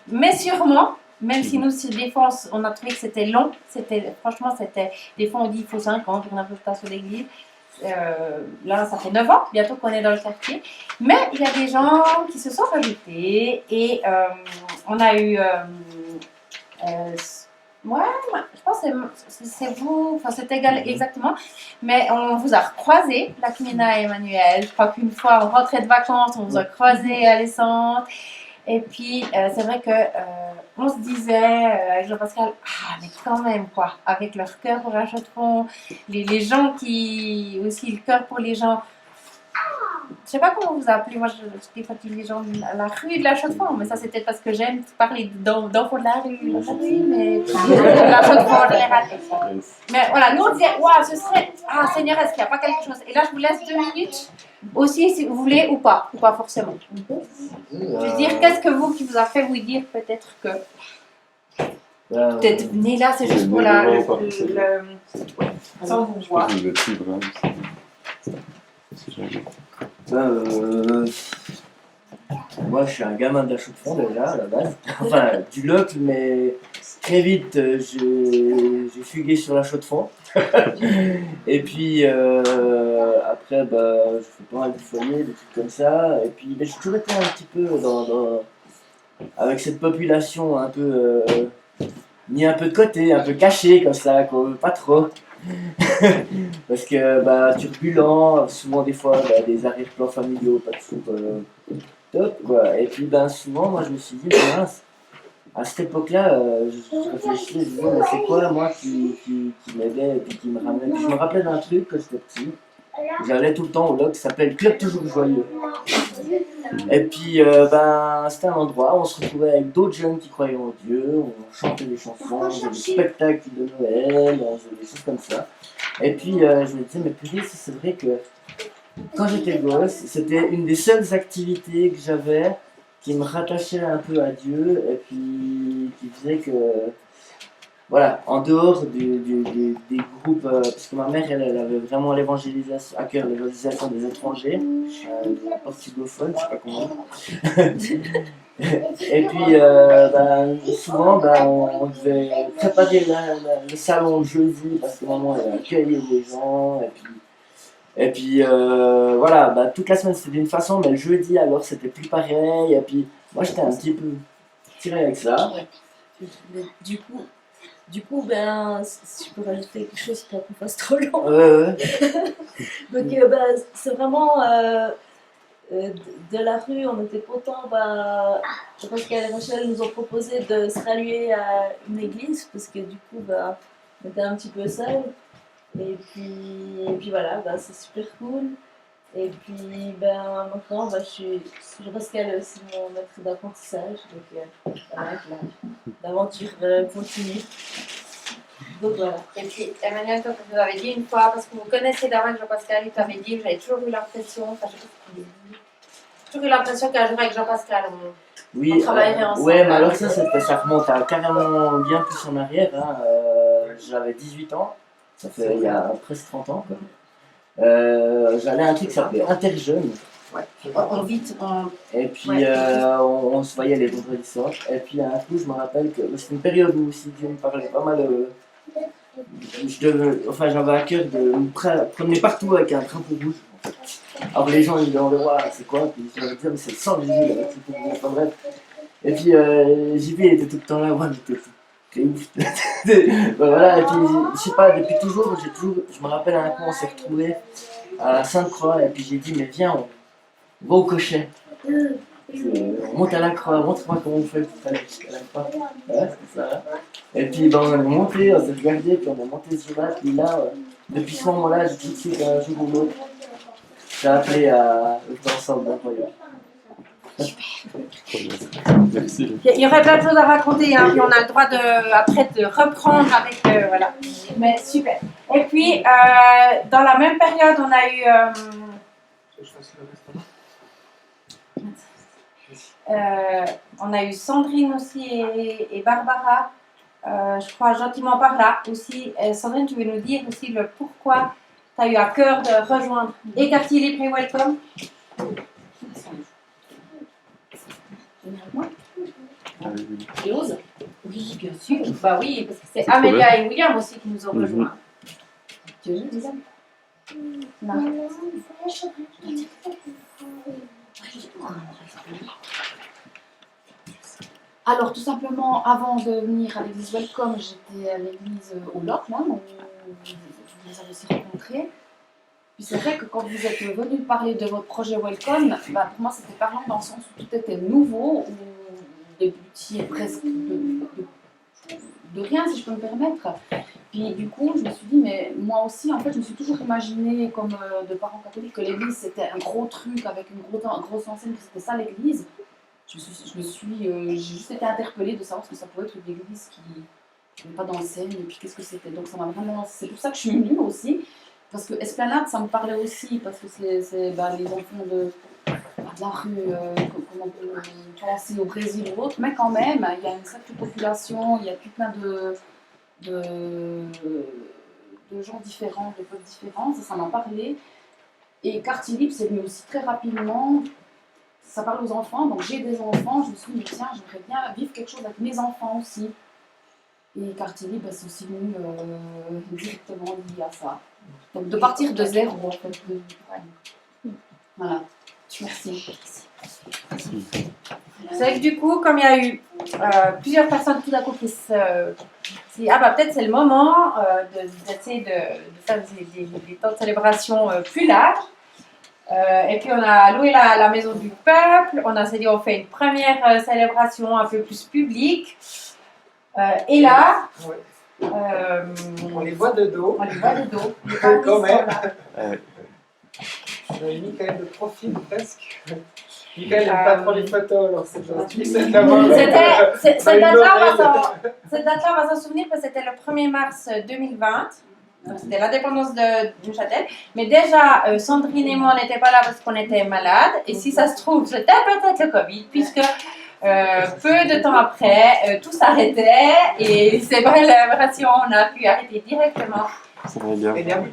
mais sûrement, même si nous, des fois, on a trouvé que c'était long, franchement, des fois on dit qu'il faut 5 ans pour une implantation d'église. Là, ça fait 9 ans, bientôt qu'on est dans le quartier. Mais il y a des gens qui se sont rajoutés et on a eu. Ouais, je pense que c'est vous, enfin c'est égal exactement, mais on vous a recroisé, la Camina et Emmanuel. Je crois qu'une fois on rentrait de vacances, on vous a croisé à l'essence. Et puis c'est vrai que on se disait avec Jean-Pascal, ah mais quand même quoi, avec leur cœur pour la Chaux-de-Fonds, les gens qui aussi le cœur pour les gens. Je sais pas comment vous appelez, moi je dis quand les gens à la rue de la Chaux-de-Fonds, mais ça c'était parce que j'aime parler d'enfants de la rue, mais de la Chaux-de-Fonds en général. Mais voilà, nous on disait, waouh, ce serait, ah Seigneur, est-ce qu'il n'y a pas quelque chose? Et là je vous laisse 2 minutes aussi si vous voulez ou pas forcément. Je veux dire, qu'est-ce que qui vous a fait vous dire peut-être que peut-être venez là, c'est juste pour sans vous voir. Moi, je suis un gamin de la Chaux-de-Fonds déjà à la base, enfin du Lot, mais très vite j'ai fugué sur la Chaux-de-Fonds. Et puis après, je fais pas mal de foyers, des trucs comme ça. Et puis j'ai toujours été un petit peu avec cette population un peu mis un peu de côté, un peu caché comme ça, quoi, pas trop. Parce que turbulent, souvent des fois des arrière-plans familiaux, pas toujours top quoi. Et puis souvent moi je me suis dit mince, à cette époque-là je réfléchissais, je disais mais c'est quoi moi qui m'aidait et puis qui me ramenait. Puis je me rappelais d'un truc quand j'étais petit, j'allais tout le temps au log qui s'appelle Club Toujours Joyeux. Et puis c'était un endroit où on se retrouvait avec d'autres jeunes qui croyaient en Dieu, on chantait des chansons, on faisait des spectacles de Noël, on faisait des choses comme ça. Et puis je me disais mais purée, c'est vrai que quand j'étais gosse, c'était une des seules activités que j'avais qui me rattachait un peu à Dieu et puis qui faisait que voilà, en dehors des groupes, parce que ma mère elle avait vraiment l'évangélisation à cœur, l'évangélisation des étrangers, des portugophones, je sais pas comment. Et puis souvent on devait préparer le salon le jeudi parce que maman elle accueillait des gens et puis voilà, toute la semaine c'était d'une façon, mais le jeudi alors c'était plus pareil. Et puis moi j'étais un petit peu tiré avec ça. Ouais. Du coup, si je peux rajouter quelque chose pour qu'on fasse trop long. Donc, c'est vraiment de la rue, on était contents. Je pense qu'Alain et Rachel nous ont proposé de se rallier à une église parce que du coup, on était un petit peu seuls. Et puis voilà, c'est super cool. Et puis maintenant, je Pascal aussi mon maître d'apprentissage. Donc l'aventure continue. Donc voilà. Et puis Emmanuel, toi, que vous avez dit une fois, parce que vous connaissez d'avant Jean-Pascal, il t'avait dit, j'avais toujours eu l'impression, enfin je sais pas ce qu'il dit, toujours eu l'impression qu'un jour avec Jean-Pascal, on travaillerait ensemble. Ouais, mais alors ça remonte à carrément bien plus en arrière. Hein. J'avais 18 ans, ça fait il y a presque 30 ans. Quoi. J'allais à un truc qui s'appelait Interjeunes. Ouais. Et puis on se voyait les vendredis soirs. Et puis un coup, je me rappelle que c'était une période où aussi Dieu me parlait pas mal. J'avais à cœur de me promener partout avec un drapeau rouge. En fait. Alors les gens ils me demandaient c'est quoi? Puis je leur disais mais c'est le sang de Jésus avec ce drapeau rouge. Enfin bref. Et puis JP il était tout le temps là. Ouais, c'est ouf. Voilà, et puis je sais pas, depuis toujours, je me rappelle un coup on s'est retrouvés à Sainte-Croix et puis j'ai dit mais viens, on va au Cochet. On monte à la croix, montre-moi comment on fait pour aller jusqu'à la croix. Ouais, c'est ça. Et puis on est monté, on s'est regardé, puis on a monté ce jour-là, puis là, depuis ce moment-là, j'ai tout de suite un jour ou l'autre, j'ai appelé à l'ensemble d'un royaume. Merci. Il y aurait plein de choses à raconter, hein, puis on a le droit après de reprendre avec. Voilà. Mais super. Et puis, dans la même période, on a eu. On a eu Sandrine aussi et Barbara, je crois gentiment par là aussi. Sandrine, tu veux nous dire aussi le pourquoi tu as eu à cœur de rejoindre et Quartier Libre et Welcome? Tu oses? Oui, bien sûr. Bah oui, parce que c'est Amélia et William aussi qui nous ont rejoints. Non. Alors, tout simplement, avant de venir à l'église Welcome, j'étais à l'église au Loc, là, où vous les avez aussi rencontrés. Puis c'est vrai que quand vous êtes venu parler de votre projet Welcome, bah, pour moi c'était parlant dans le sens où tout était nouveau, où vous débutiez presque de rien, si je peux me permettre. Puis du coup, je me suis dit, mais moi aussi, en fait, je me suis toujours imaginé, comme de parents catholiques, que l'église c'était un gros truc avec une grosse enseigne, que c'était ça l'église. J'ai juste été interpellée de savoir ce que ça pouvait être une église qui n'avait pas d'enseigne, et puis qu'est-ce que c'était. Donc ça m'a vraiment. C'est pour ça que je suis venue aussi. Parce que Esplanade, ça me parlait aussi, parce que c'est les enfants de la rue, comme on peut penser au Brésil ou autre, mais quand même, il y a une sacrée population, il y a tout plein de gens différents, de peuples différents, ça m'a parlé. Et Quartier Libre, c'est venu aussi très rapidement, ça parle aux enfants, donc j'ai des enfants, je me suis dit, tiens, j'aimerais bien vivre quelque chose avec mes enfants aussi. Et Quartier Libre, c'est aussi venu directement lié à ça. Donc de partir de zéro, en fait. Voilà. Merci. C'est vrai que du coup, comme il y a eu plusieurs personnes tout d'un coup qui se disent ah bah peut-être c'est le moment d'essayer de faire des temps de célébration plus larges. Et puis on a loué la maison du peuple, on s'est dit on fait une première célébration un peu plus publique. Et là, on les voit de dos. On les voit de dos. Quand même. J'avais mis quand même de profil presque. Michael n'aime pas trop les photos, alors c'est gentil. Cette date-là, on va s'en souvenir parce que c'était le 1er mars 2020. C'était l'indépendance de Neuchâtel. Mais déjà, Sandrine et moi, on n'était pas là parce qu'on était malades. Et si ça se trouve, c'était peut-être le Covid, puisque peu de temps après, tout s'arrêtait. Et c'est vrai, l'opération, on a pu arrêter directement. Ça va bien. Et bien.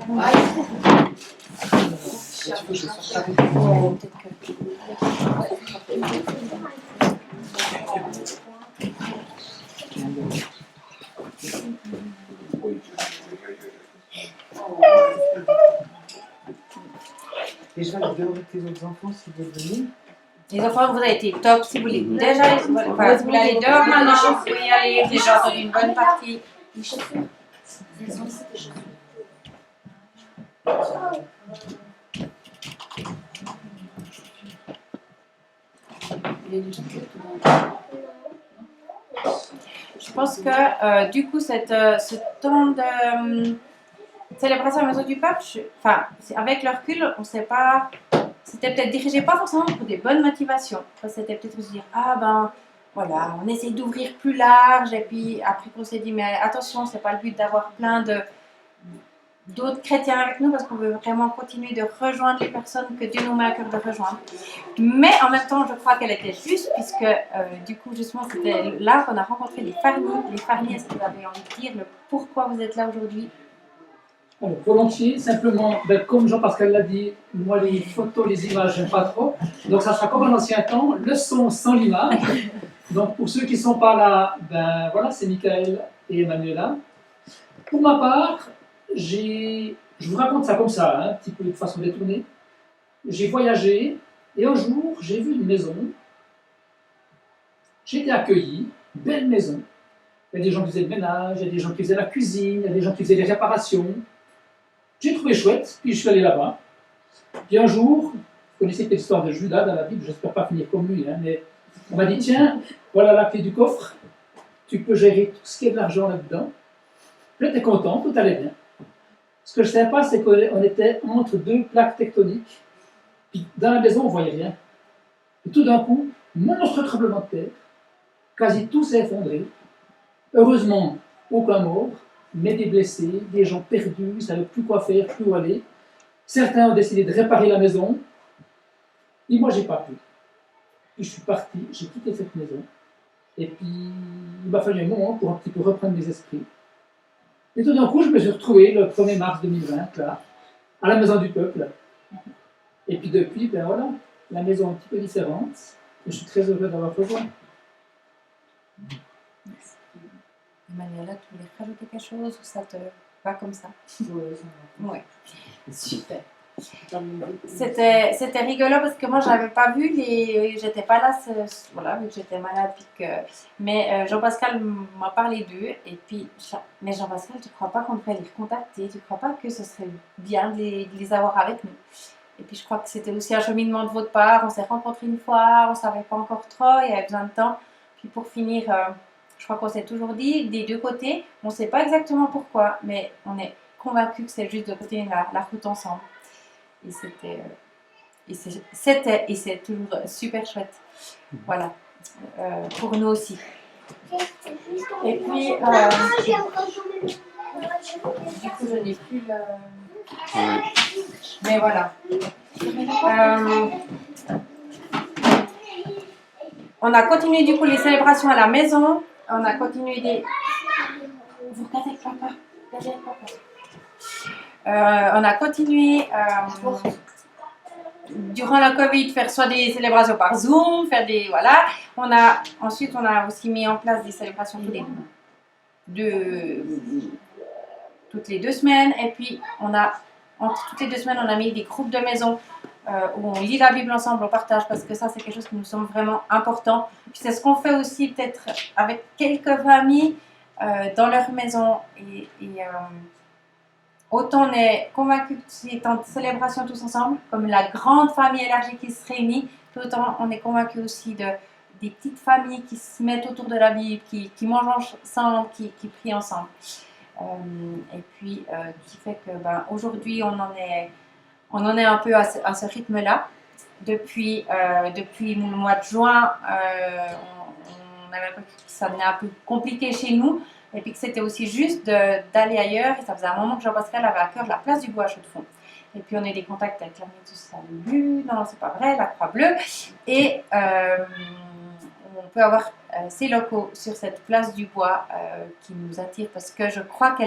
Et je vais aller dehors avec les autres enfants si vous venez. Les enfants, vous avez été top. Si vous voulez déjà vous voulez aller dehors maintenant, vous pouvez y aller. J'ai déjà entendu une bonne partie. Les chaussures. Elles sont ici, les chaussures. Je pense que du coup, ce temps de célébration à la Maison du Peuple, avec le recul, on ne sait pas. C'était peut-être dirigé pas forcément pour des bonnes motivations. C'était peut-être se dire ah ben voilà, on essaie d'ouvrir plus large et puis après on s'est dit mais attention, c'est pas le but d'avoir plein d'autres chrétiens avec nous parce qu'on veut vraiment continuer de rejoindre les personnes que Dieu nous met à cœur de rejoindre. Mais en même temps, je crois qu'elle était juste puisque du coup justement c'était là qu'on a rencontré les Farnies. Les Farnies, est-ce que vous avez envie de dire le pourquoi vous êtes là aujourd'hui? Alors, volontiers, simplement, comme Jean-Pascal l'a dit, moi les photos, les images, j'aime pas trop. Donc ça sera comme en ancien temps, le son sans l'image. Donc pour ceux qui ne sont pas là, voilà, c'est Michael et Emmanuela. Pour ma part, je vous raconte ça comme ça, un petit peu de façon détournée. J'ai voyagé et un jour, j'ai vu une maison. J'ai été accueilli, belle maison. Il y a des gens qui faisaient le ménage, il y a des gens qui faisaient la cuisine, il y a des gens qui faisaient les réparations. J'ai trouvé chouette, puis je suis allé là-bas. Puis un jour, vous connaissez l'histoire de Judas dans la Bible, j'espère pas finir comme lui, mais on m'a dit tiens, voilà la clé du coffre, tu peux gérer tout ce qui est de l'argent là-dedans. J'étais content, tout allait bien. Ce que je ne savais pas, c'est qu'on était entre deux plaques tectoniques, puis dans la maison, on ne voyait rien. Et tout d'un coup, monstre tremblement de terre, quasi tout s'est effondré. Heureusement, aucun mort, mais des blessés, des gens perdus, ils ne savaient plus quoi faire, plus où aller. Certains ont décidé de réparer la maison, et moi, j'ai pas pu. Puis je suis parti, j'ai quitté cette maison. Et puis, il m'a fallu un moment pour un petit peu reprendre mes esprits. Et tout d'un coup, je me suis retrouvé le 1er mars 2020, là, à la Maison du Peuple. Et puis depuis, ben voilà, la maison est un petit peu différente. Et je suis très heureux d'avoir rejoint. Manuela, tu voulais rajouter quelque chose ou ça te va comme ça? Ouais. Super. C'était rigolo parce que moi je n'avais pas vu j'étais pas là, voilà, vu que j'étais malade. Mais Jean-Pascal m'a parlé d'eux et puis, mais Jean-Pascal, tu ne crois pas qu'on devrait les recontacter? Tu ne crois pas que ce serait bien de les avoir avec nous? Et puis je crois que c'était aussi un cheminement de votre part. On s'est rencontrés une fois, on ne savait pas encore trop, il y avait besoin de temps. Puis pour finir, je crois qu'on s'est toujours dit des deux côtés, on ne sait pas exactement pourquoi, mais on est convaincus que c'est juste de continuer la route ensemble. Et c'est toujours super chouette. Voilà, pour nous aussi. Et puis, du coup, je n'ai plus le... Mais voilà. On a continué du coup les célébrations à la maison. On a continué des... Vous regardez avec papa. Regardez avec papa. On a continué durant la Covid faire soit des célébrations par Zoom, faire des voilà. Ensuite on a aussi mis en place des célébrations toutes les 2 semaines. Et puis entre toutes les 2 semaines on a mis des groupes de maison où on lit la Bible ensemble, on partage parce que ça c'est quelque chose qui nous semble vraiment important. Puis c'est ce qu'on fait aussi peut-être avec quelques familles dans leur maison autant on est convaincus que c'est en célébration tous ensemble, comme la grande famille élargie qui se réunit, tout autant on est convaincus aussi des petites familles qui se mettent autour de la Bible, qui mangent ensemble, qui prient ensemble. Et puis, qui fait que aujourd'hui on en est un peu à ce rythme-là. Depuis le mois de juin, on avait l'impression que ça devenait un peu compliqué chez nous. Et puis que c'était aussi juste d'aller ailleurs. Et ça faisait un moment que Jean-Pascal avait à cœur la place du bois à Chaux-de-Fonds. Et puis on a eu des contacts avec l'Armée du Salut, non c'est pas vrai, la Croix-Bleue. Et on peut avoir ces locaux sur cette place du bois qui nous attirent parce que je crois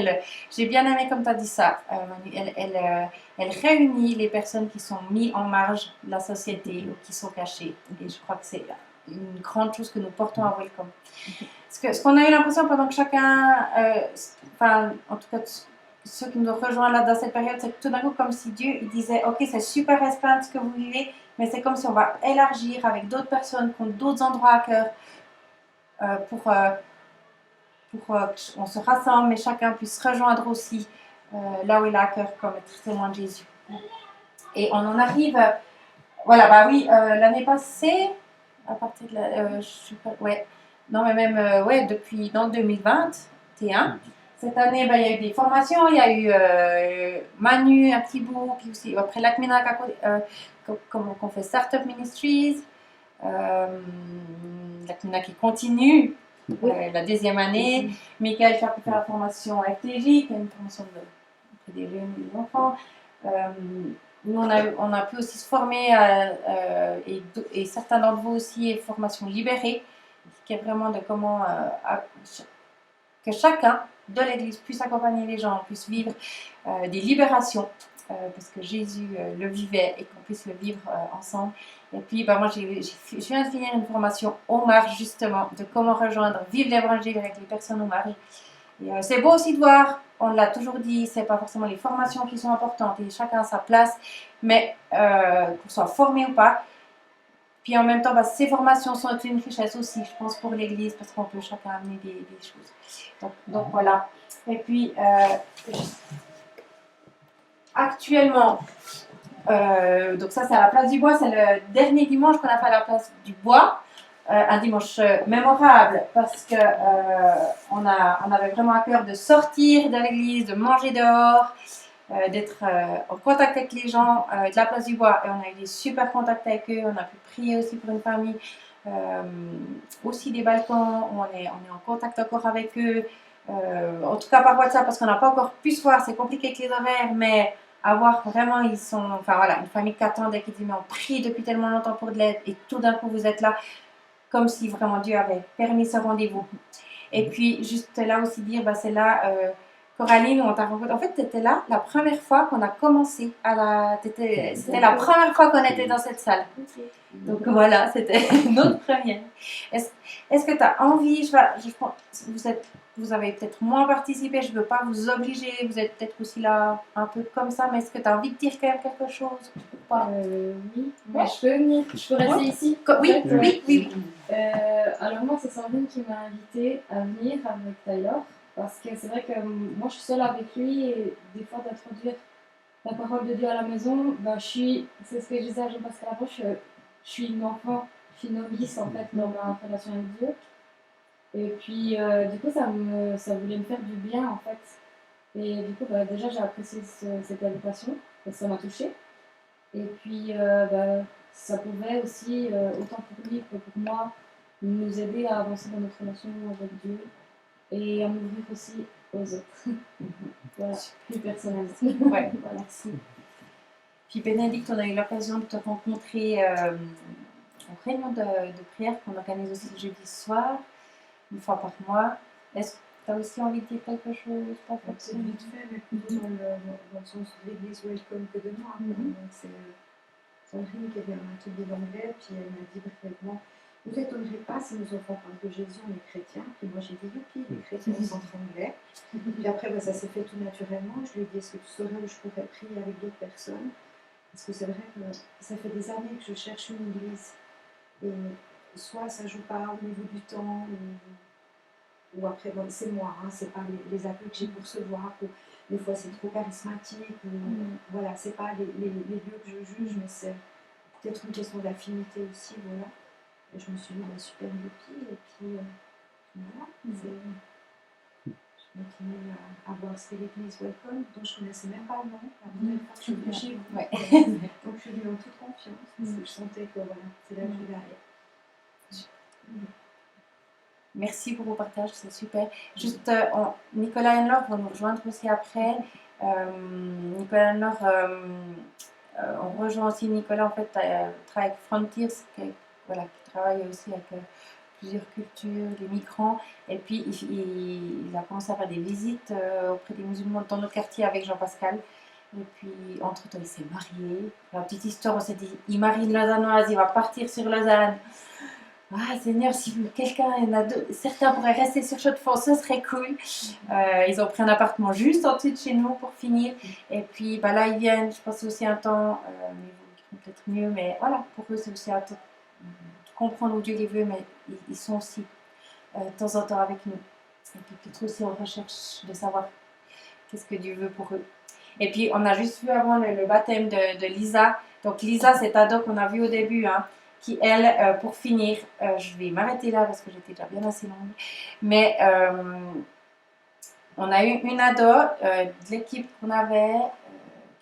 j'ai bien aimé comme tu as dit ça, Manu, elle réunit les personnes qui sont mises en marge de la société ou qui sont cachées. Et je crois que c'est une grande chose que nous portons à Welcome. Ce qu'on a eu l'impression pendant que chacun, en tout cas ceux qui nous ont rejoints là dans cette période, c'est que tout d'un coup comme si Dieu il disait ok c'est super restreint ce que vous vivez, mais c'est comme si on va élargir avec d'autres personnes qui ont d'autres endroits à cœur pour qu'on se rassemble mais chacun puisse rejoindre aussi là où il a à cœur comme être témoin de Jésus. Et on en arrive, l'année passée, à partir de non mais même depuis dans 2021, cette année il y a eu des formations, il y a eu Manu un petit bout, puis aussi après l'Acmina qu'on fait Startup Ministries, l'Acmina qui continue la 2e année, Michael qui a pu faire la formation FTJ, qui est une formation des jeunes et des enfants. Nous, on a pu aussi se former et certains d'entre vous aussi, formation libérée, qui est vraiment de comment que chacun de l'Église puisse accompagner les gens, puisse vivre des libérations, parce que Jésus le vivait et qu'on puisse le vivre ensemble. Et puis, moi, je viens de finir une formation au marge, justement, de comment vivre l'évangile avec les personnes au marge. Et c'est beau aussi de voir, on l'a toujours dit, c'est pas forcément les formations qui sont importantes et chacun a sa place, mais qu'on soit formé ou pas. Puis en même temps, ces formations sont une richesse aussi, je pense, pour l'Église, parce qu'on peut chacun amener des choses. Donc voilà. Et puis, actuellement, donc ça c'est à la place du bois, c'est le dernier dimanche qu'on a fait à la place du bois. Un dimanche mémorable parce que on avait vraiment à cœur de sortir de l'église, de manger dehors, d'être en contact avec les gens de la place du bois. Et on a eu des super contacts avec eux, on a pu prier aussi pour une famille, aussi des balcons, on est en contact encore avec eux, en tout cas par WhatsApp parce qu'on n'a pas encore pu se voir, c'est compliqué avec les horaires, mais avoir vraiment, ils sont, enfin voilà, une famille qui attendait, qui dit mais on prie depuis tellement longtemps pour de l'aide et tout d'un coup vous êtes là, comme si vraiment Dieu avait permis ce rendez-vous. Et puis juste là aussi dire, bah, c'est là, Coraline, où on t'a rencontré. En fait, tu étais là la première fois qu'on a commencé à la. C'était la première fois qu'on était dans cette salle. Donc voilà, c'était notre première. Est-ce que tu as envie, vous avez peut-être moins participé, je ne veux pas vous obliger, vous êtes peut-être aussi là un peu comme ça, mais est-ce que tu as envie de dire quand même quelque chose ou pas? Oui, mais je peux venir, je peux rester ici. Oui, oui. Alors moi, c'est Sandrine qui m'a invitée à venir avec Tyler, parce que c'est vrai que moi, je suis seule avec lui et des fois d'introduire la parole de Dieu à la maison, ben, c'est ce que je disais à Jean-Pascal avant, je suis une enfant, je suis novice en fait dans ma relation avec Dieu. Et puis du coup, ça voulait me faire du bien en fait. Et du coup, bah, déjà, j'ai apprécié cette invitation, parce que ça m'a touchée. Et puis, bah, ça pouvait aussi, autant pour lui que pour moi, nous aider à avancer dans notre relation avec Dieu et à m'ouvrir aussi aux autres. Voilà, plus personnellement. Ouais, merci. Puis Bénédicte, on a eu l'occasion de te rencontrer en réunion de prière qu'on organise aussi le jeudi soir, une fois par mois. Est-ce que tu as aussi envie de dire quelque chose? C'est vite fait, mais plutôt dans le sens de l'église Welcome que de moi. Donc c'est Sandrine qui avait un atelier d'anglais, puis elle m'a dit brièvement, vous n'étonnerez pas si nos enfants parlent de Jésus, on est chrétiens. Puis moi j'ai dit, youpi, les chrétiens au centre anglais. Puis après, bah, ça s'est fait tout naturellement. Je lui ai dit, est-ce que tu saurais où je pourrais prier avec d'autres personnes? Parce que c'est vrai que ça fait des années que je cherche une église. Et soit ça joue pas au niveau du temps, ou après, bon, c'est moi, hein, c'est pas les appels que j'ai pour recevoir, ou des fois c'est trop charismatique, ou voilà, c'est pas les lieux que je juge, mais c'est peut-être une question d'affinité aussi, voilà. Et je me suis dit, bah, super youpi, et puis voilà, je continue à voir ce qu'est l'église Welcome, dont je connaissais même pas le nom, la première fois que je suis venue chez vous. Ouais. Donc je suis venue en toute confiance, parce que je sentais que voilà, c'est là que je vais aller. Merci pour vos partages, c'est super. Juste, Nicolas et Anne-Laure vont nous rejoindre aussi après. Nicolas et Anne-Laure, on rejoint aussi Nicolas, en fait, travaille avec Frontiers, qui travaille aussi avec plusieurs cultures, des migrants. Et puis, il a commencé à faire des visites auprès des musulmans dans notre quartier avec Jean-Pascal. Et puis, entre-temps, il s'est marié. Pour la petite histoire, on s'est dit, il marie une Lausannoise, il va partir sur Lausanne. Ah Seigneur, si quelqu'un, certains pourraient rester sur Chaux-de-Fonds, ce serait cool. Ils ont pris un appartement juste en dessous de chez nous pour finir. Et puis bah, là, ils viennent, je pense aussi un temps, mais ils vont peut-être mieux, mais voilà, pour eux, c'est aussi un temps de comprendre où Dieu les veut, mais ils sont aussi de temps en temps avec nous. Et puis peut-être aussi en recherche de savoir qu'est-ce que Dieu veut pour eux. Et puis on a juste vu avant le baptême de Lisa. Donc Lisa, cette ado qu'on a vu au début, hein, qui elle, pour finir, je vais m'arrêter là parce que j'étais déjà bien assez longue, mais on a eu une ado de l'équipe qu'on avait,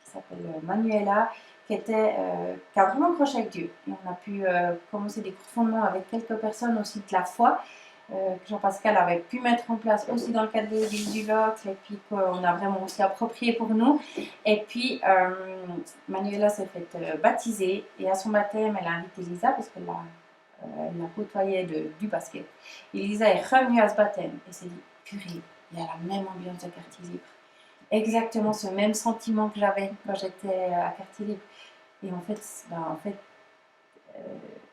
qui s'appelle Manuela, qui a vraiment accroché avec Dieu. Et on a pu commencer des cours de fondement avec quelques personnes aussi de la foi, que Jean-Pascal avait pu mettre en place aussi dans le cadre de l'église du Locle, et puis qu'on a vraiment aussi approprié pour nous. Et puis Manuela s'est faite baptiser, et à son baptême elle a invité Lisa parce qu'elle la côtoyait du basket. Et Lisa est revenue à ce baptême et s'est dit, purée, il y a la même ambiance de quartier libre, exactement ce même sentiment que j'avais quand j'étais à quartier libre. Et en fait,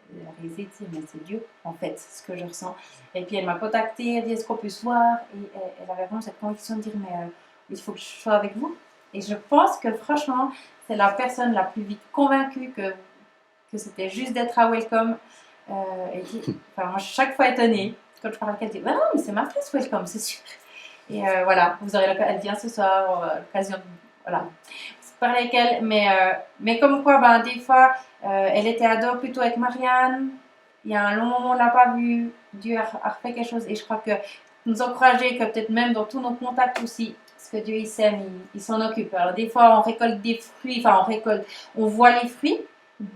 elle a réalisé de dire, mais c'est Dieu, en fait, ce que je ressens. Et puis elle m'a contactée, elle dit, est-ce qu'on peut se voir? Et elle avait vraiment cette conviction de dire, mais il faut que je sois avec vous. Et je pense que franchement, c'est la personne la plus vite convaincue que c'était juste d'être à Welcome. Et enfin, moi, je suis chaque fois étonnée quand je parle avec elle, je dis, non, mais c'est ma place Welcome, c'est sûr. Et voilà, vous aurez elle vient ce soir, l'occasion de voilà, parler avec elle. Mais comme quoi, ben, des fois, elle était ado plutôt avec Marianne. Il y a un long moment, on ne l'a pas vue. Dieu a refait quelque chose. Et je crois que nous encourager que peut-être même dans tous nos contacts aussi, parce que Dieu il sème, il s'en occupe. Alors des fois, on récolte des fruits, enfin on voit les fruits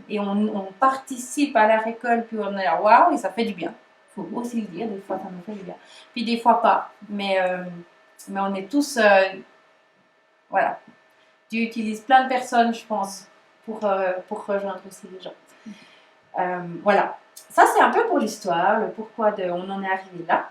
et on participe à la récolte, puis on est là, waouh, et ça fait du bien. Il faut aussi le dire, des fois ça nous fait du bien. Puis des fois pas. Mais on est tous, voilà, Dieu utilise plein de personnes, je pense, pour rejoindre aussi les gens. Voilà. Ça, c'est un peu pour l'histoire, le pourquoi on en est arrivé là.